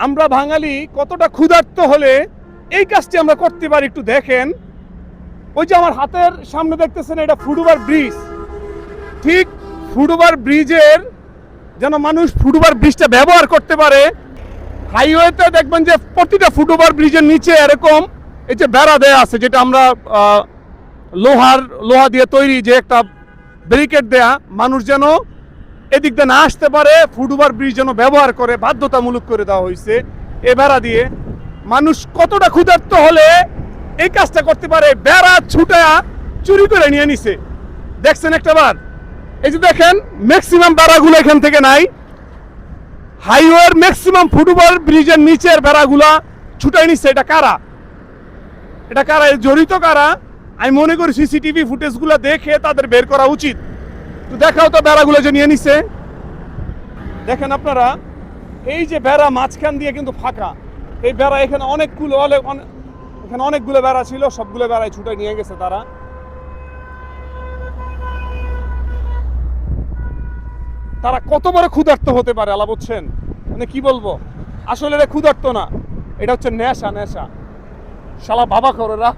আমরা বাঙালি কতটা ক্ষুধার্ত হলে এই কাজটি আমরা করতে পারি একটু দেখেন। ওই যে আমার হাতের সামনে দেখতেছেন, এটা ফুটওভার ব্রিজ। ঠিক ফুটওভার ব্রিজের যেন মানুষ ফুটওভার ব্রিজটা ব্যবহার করতে পারে। হাইওয়েতে দেখবেন যে প্রতিটা ফুটওভার ব্রিজের নিচে এরকম এই যে বেড়া দেয়া আছে, যেটা আমরা লোহা দিয়ে তৈরি যে একটা ব্যারিকেড দেয়া, মানুষ যেন এদিক দিয়ে না আসতে পারে, ফুটওভার ব্রিজ যেন ব্যবহার করে বাধ্যতামূলক করে দেওয়া হয়েছে এ বেড়া দিয়ে। মানুষ কতটা ক্ষুধার্ত হলে এই কাজটা করতে পারে, বেড়া ছুটা চুরি করে নিয়ে নিছে। দেখছেন একটা বার, এই যে দেখেন ম্যাক্সিমাম বেড়াগুলো এখান থেকে নাই। হাইওয়ের ম্যাক্সিমাম ফুটওভার ব্রিজের নিচের বেড়াগুলা ছুটাই নিচ্ছে। এটা কারা, এটা কারা, জড়িত কারা? আমি মনে করি সিসিটিভি ফুটেজগুলো দেখে তাদের বের করা উচিত। তো দেখাও তো বেড়াগুলো যে নিয়ে নিছে। দেখেন আপনারা, এই যে বেড়া মাঝখান দিয়ে কিন্তু ফাঁকা। এই বেড়া এখানে এখানে অনেকগুলো বেড়া ছিল, সবগুলো বেড়ায় ছুটাই নিয়ে গেছে তারা। তারা কত বড় ক্ষুধার্ত হতে পারে আলা, বুঝছেন? মানে কি বলবো, আসলে এটা ক্ষুধার্ত না, এটা হচ্ছে নেশা। শালা বাবা করেরা।